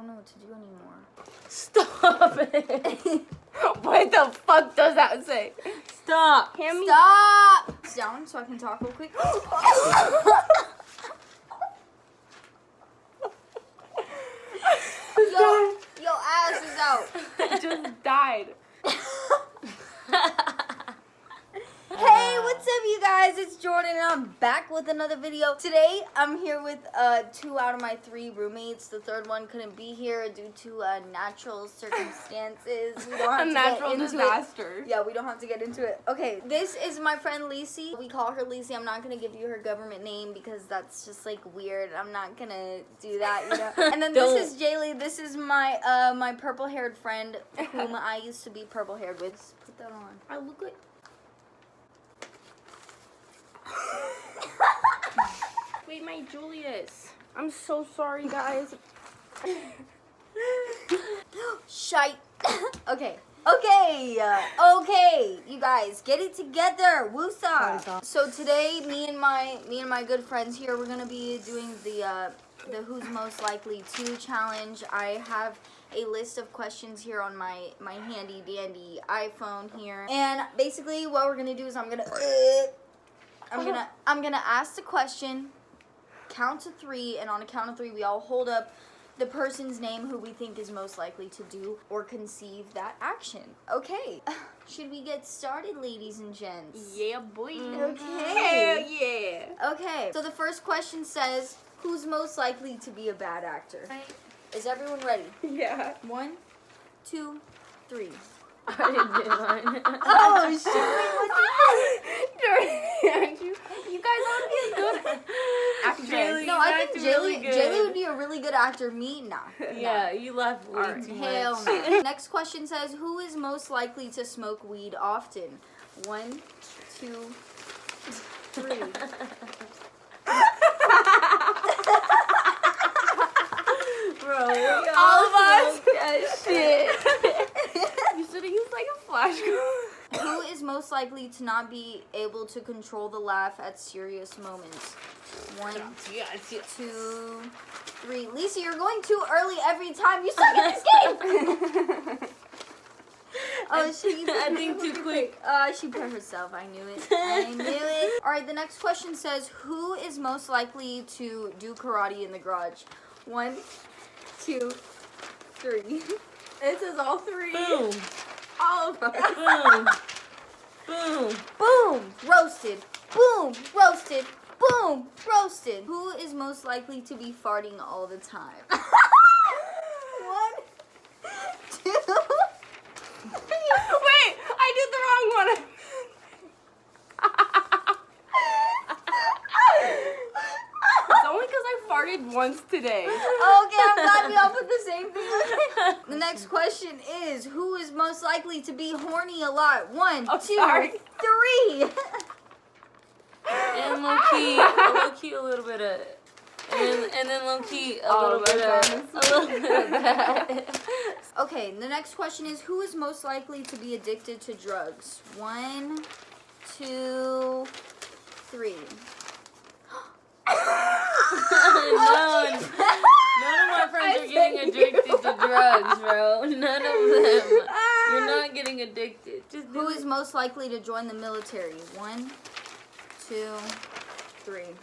don't know what to do anymore. Stop it. What the fuck does that say? Stop. Hand me. Stop! Sit down so I can talk real quick. Yo, ass is out. It just died. Hey, what's up, you guys? It's Jordan, and I'm back with another video. Today, I'm here with 2 out of my 3 roommates. The third one couldn't be here due to natural circumstances. We don't have to natural get into disaster. it. Yeah, we don't have to get into it. Okay, this is my friend Lacey. We call her Lacey. I'm not gonna give you her government name because that's just like weird. I'm not gonna do that, you know. And then this is Jaylee. This is my my purple-haired friend whom I used to be purple-haired with. Just put that on. I look like. Wait, my Julius. I'm so sorry, guys. Shite. Okay. Okay, you guys, get it together. Woosah. So today, me and my good friends here, we're gonna be doing the Who's Most Likely To challenge. I have a list of questions here on my handy dandy iPhone here, and basically what we're gonna do is I'm gonna ask the question, count to 3, and on a count of 3, we all hold up the person's name who we think is most likely to do or conceive that action. Okay, should we get started, ladies and gents? Yeah, boy. Okay. Hell yeah. Okay, so the first question says, who's most likely to be a bad actor? Is everyone ready? Yeah. 1, 2, 3. I didn't get mine. Oh, shit. Jordan, you guys want to be a good actress. No, I think Jaylee would be a really good actor. Me, nah. Yeah, you laugh way too Hell much. no. Next question says, who is most likely to smoke weed often? 1, 2, 3. Bro, all of us. Shit. You should have used like a flashcard. Who is most likely to not be able to control the laugh at serious moments? 1, 2, 3. Lisa, you're going too early every time. You suck at this game. Oh, shit, I think too quick. She put herself. I knew it. I knew it. All right, the next question says, who is most likely to do karate in the garage? 1, 2, 3. It says all 3. Boom. All of us. Boom. Boom. Boom. Roasted. Boom. Roasted. Boom. Roasted. Who is most likely to be farting all the time? 1, 2, 3. Wait, I did the wrong one. It's only because I farted once today. Okay, I'm glad we all put the same thing. The next question is, who is most likely to be horny a lot? 1, 2, 3. And low-key a little bit of, and then low-key a little bit of that. Okay, the next question is, who is most likely to be addicted to drugs? 1, 2, 3. None of my friends are getting addicted to drugs, bro. None of them. You're not getting addicted. Just who is most likely to join the military? 1, 2, 3.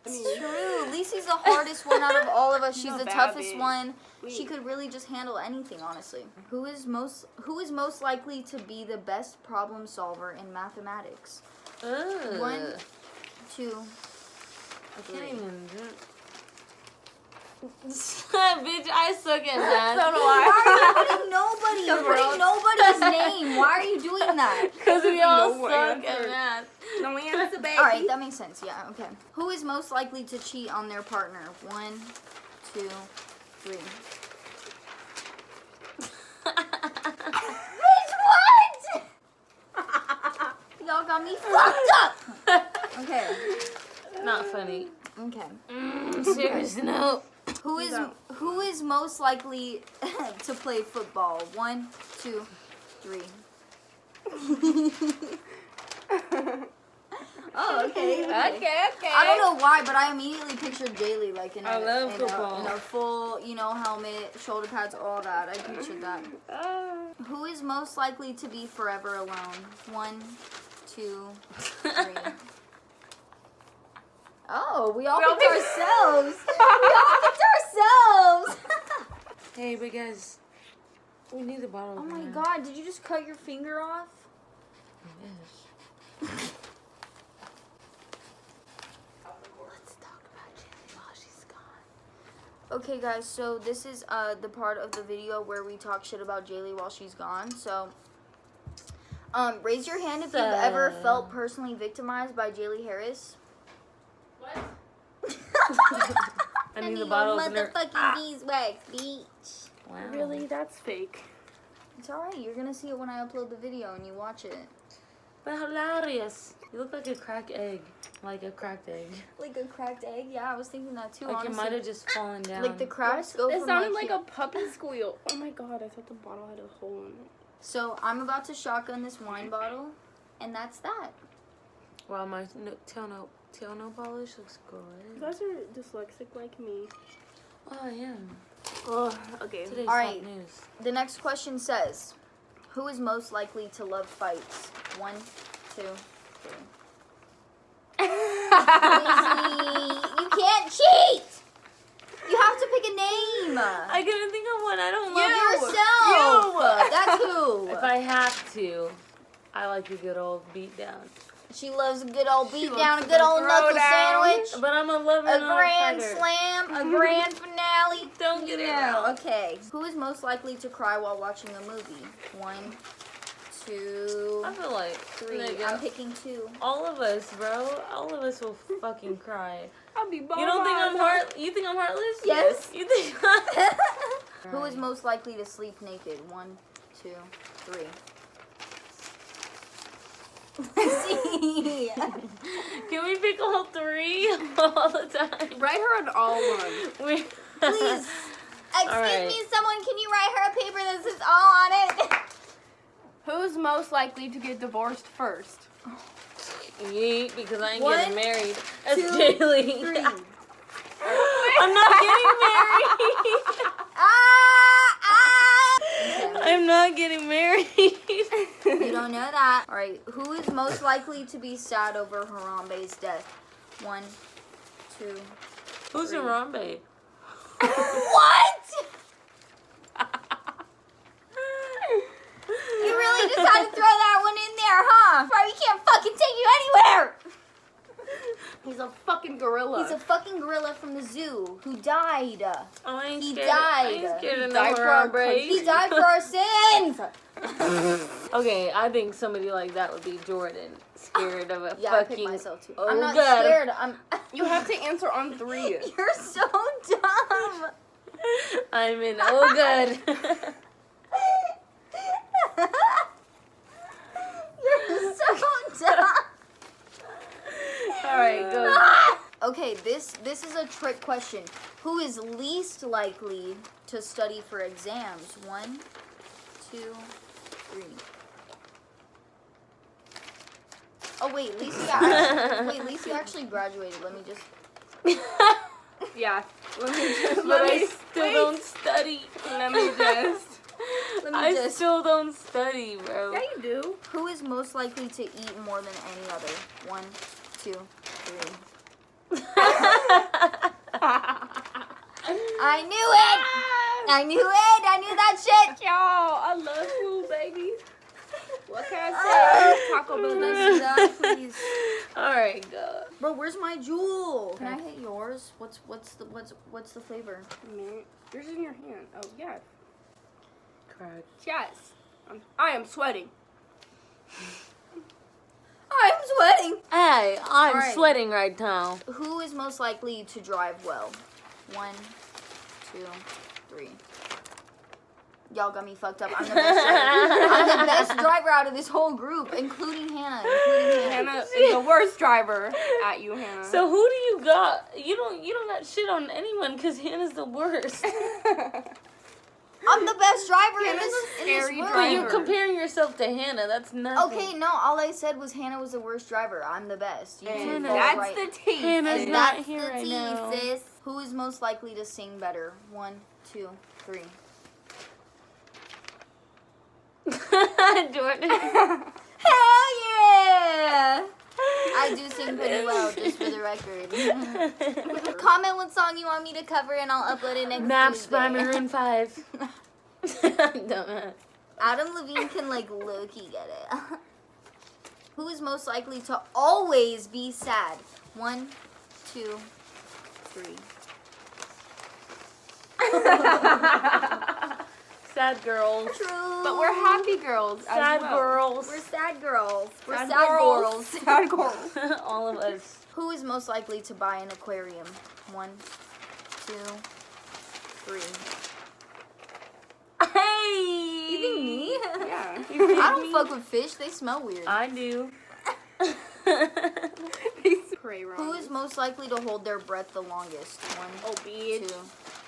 It's true. Lisi's the hardest one out of all of us. She's the toughest one. She could really just handle anything, honestly. Who is most likely to be the best problem solver in mathematics? 1, 2, I can't even do it. Bitch, I suck at math. So do I. Why are you putting nobody? You're putting nobody's name. Why are you doing that? Because we all suck at math. No answer, baby. Alright, that makes sense. Yeah, okay. Who is most likely to cheat on their partner? 1, 2, 3. Bitch, what? Y'all got me fucked up. Okay. Not funny. Okay. Serious note. Who is most likely to play football? 1, 2, 3. Oh, okay. Okay. I don't know why, but I immediately pictured Jaylee like in I love in football. a full, helmet, shoulder pads, all that. I pictured that. Who is most likely to be forever alone? 1, 2, 3. Oh, we all picked ourselves. We all picked ourselves. Hey, but guys, we need the bottle. Oh my opener. God! Did you just cut your finger off? Yes. Let's talk about Jaylee while she's gone. Okay, guys. So this is the part of the video where we talk shit about Jaylee while she's gone. So, raise your hand if you've ever felt personally victimized by Jaylee Harris. What? I need the bottle opener. Motherfucking beeswax, bitch. Wow. Really? That's fake. It's alright. You're gonna see it when I upload the video and you watch it. But hilarious. You look like a cracked egg. Like a cracked egg. Like a cracked egg? Yeah, I was thinking that too. Like honestly. it might have just fallen down. Like the cracks go It from sounded like like a puppy squeal. Oh my god, I thought the bottle had a hole in it. So I'm about to shotgun this wine bottle, and that's that. Wow, my tail nail polish looks You good. guys are dyslexic like me. Oh, I am. Oh, okay. Today's All hot right. news. The next question says, who is most likely to love fights? 1, 2, 3. Lizzie, you can't cheat! You have to pick a name! I couldn't think of one. I don't love Yourself! That's who! If I have to, I like a good old beatdown. She loves a good old She beat loves down, a a good good old knuckle throwdown. sandwich, But I'm a lover, a not grand a fighter. slam, a grand finale. Don't get it Yeah, wrong. okay. Who is most likely to cry while watching a movie? 1, 2, I feel like 3. there you go. I'm picking 2. All of us, bro. All of us will fucking cry. I'll be You don't think I'm You think I'm heartless? Yes. You think? Who is most likely to sleep naked? 1, 2, 3. See? Can we pick all 3 all the time? Write her an all one. We- Please. Excuse right. me, someone, can you write her a paper that says all on it? Who's most likely to get divorced first? Yeet, because I ain't 1, getting married. That's 2, Jaylee. 3. I'm not getting married. I'm not getting married. You don't know that. All right. Who is most likely to be sad over Harambe's death? 1, 2. Who's 3. Harambe? What? You really decided to throw that one in there, huh? Bro, we can't fucking take you anywhere. He's a fucking gorilla. He's a fucking gorilla from the zoo who died. Oh, I ain't He scared. died. I ain't scared of no died for our Harambe. He died for our sins. Okay, I think somebody like that would be Jordan. Scared of a Yeah, I picked fucking. myself too. Oh, I'm not God. scared. You have to answer on 3. You're so dumb. I'm in. Oh, good. You're so dumb. All right, go. Okay, this is a trick question. Who is least likely to study for exams? 1, 2, 3. Oh wait, Lisa actually graduated. Let me just. Yeah. But I still don't study. Let me just. I still don't study, bro. Yeah, you do. Who is most likely to eat more than any other? 1, 2, 3. I knew it! I knew it! I knew that shit! Yo, I love you, baby. What can I say? Taco Bell does That, please. All right, go. Bro, where's my jewel? Can I hit yours? What's the flavor? Yours is in your hand. Oh, yeah. Crack. Yes. I am sweating. I'm sweating. Hey, I'm All right. sweating right now. Who is most likely to drive well? 1, 2, 3. Y'all got me fucked up. I'm the best driver. I'm the best driver out of this whole group, including Hannah. Hannah is the worst driver at you, Hannah. So who do you got? You don't got shit on anyone because Hannah's the worst. I'm the best driver in Hannah's this, a in scary this world. But you're driver. comparing yourself to Hannah. That's nothing. Okay, no, all I said was Hannah was the worst driver. I'm the best. You And two both that's right. the tea. Hannah's And not that's here the right tea, now. sis. Who is most likely to sing better? 1, 2, 3. Jordan. Hell yeah! I do sing pretty well, just for the record. Comment what song you want me to cover, and I'll upload it next Maps Tuesday. by Maroon 5. Dumbass. Adam Levine can like low-key get it. Who is most likely to always be sad? 1, 2, 3. Sad girls. True. But we're happy girls. as Sad well. girls. We're sad girls. We're sad, Sad girls. Sad girls. All of us. Who is most likely to buy an aquarium? 1, 2, 3. Hey! You think me? Yeah. I don't fuck with fish. They smell weird. I do. Pray wrong. Who is most likely to hold their breath the longest? 1, Oh, 2, bitch.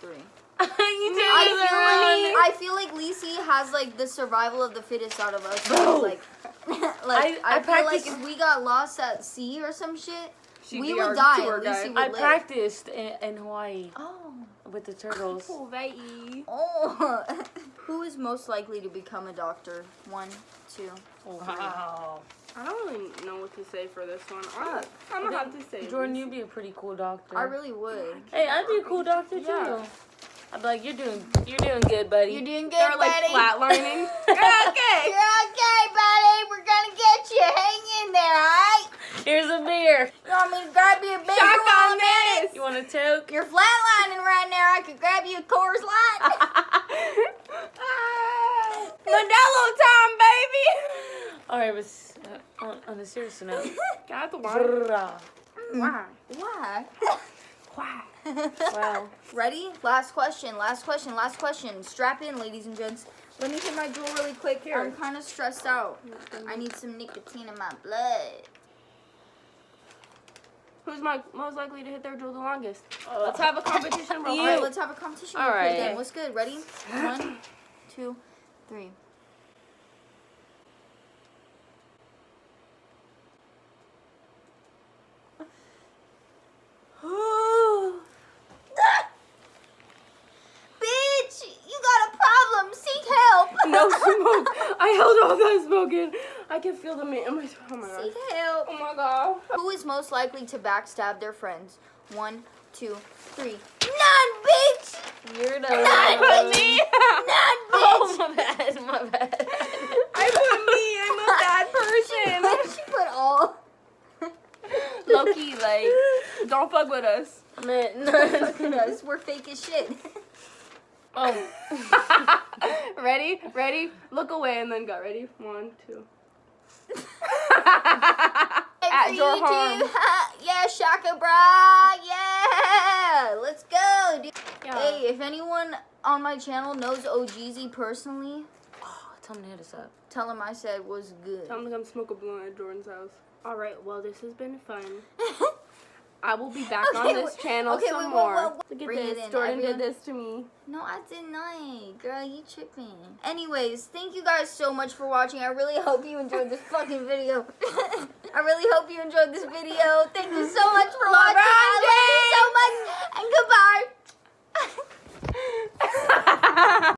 3. You did it wrong. I feel like Lacey has like the survival of the fittest out of us. Bro. Like, I I feel like practiced- if we got lost at sea or some shit, She'd we be our would die. tour Lacey guide. would I live. practiced in Hawaii Oh. with the turtles. Oh, baby. Oh. Who is most likely to become a doctor? 1, 2. Wow. I don't really know what to say for this one. I'm gonna have to say. Jordan, you'd be a pretty cool doctor. I really would. Hey, I'd be a cool doctor too. Yeah. I'd be like, you're doing good, buddy. You're doing good, They're like buddy. flatlining. You're okay. You're okay, buddy. We're gonna get you. Hang in there, alright? Here's a beer. You want me to grab you a big Shotgun while a minute? You want a toke? You're flatlining right now. I could grab you a Coors Light. Modelo time, baby. All right, but on a serious note. Got the water. Brrrah. Why? Why? Why? Wow. Ready? Last question. Strap in, ladies and gents. Let me hit my jewel really quick. Here. I'm kind of stressed out. I need some nicotine in my blood. Who's most likely to hit their jewel the longest? Let's have a competition real All quick. right, let's have a competition. All real quick right. then. What's good? Ready? 1, 2, 3. Bitch, you got a problem. Seek help. No smoke. I held all that smoke in. I can feel the meat in my. Oh my god. Seek help. Oh my god. Who is most likely to backstab their friends? 1, 2, 3. None, bitch. You're the None, one. bitch. None, bitch. Oh, my bad. I put me. I'm a bad person. She put all. Loki, like, don't fuck with us. Man, Us. We're fake as shit. Oh. Ready? Look away and then go. Ready? 1, 2. At For your you home. too. Yeah, Shaka bra. Yeah. Let's go, dude. Yeah. Hey, if anyone on my channel knows OGZ personally, Tell him to hit us up. tell him I said was good. Tell him to come smoke a blunt at Jordan's house. Alright, well, this has been fun. I will be back on this channel some more. Look at Bring it this. in, Jordan everyone. did this to me. No, I did not. Girl, you tripping. Anyways, thank you guys so much for watching. I really hope you enjoyed this fucking video. I really hope you enjoyed this video. Thank you so much for watching. I love you so much. And goodbye.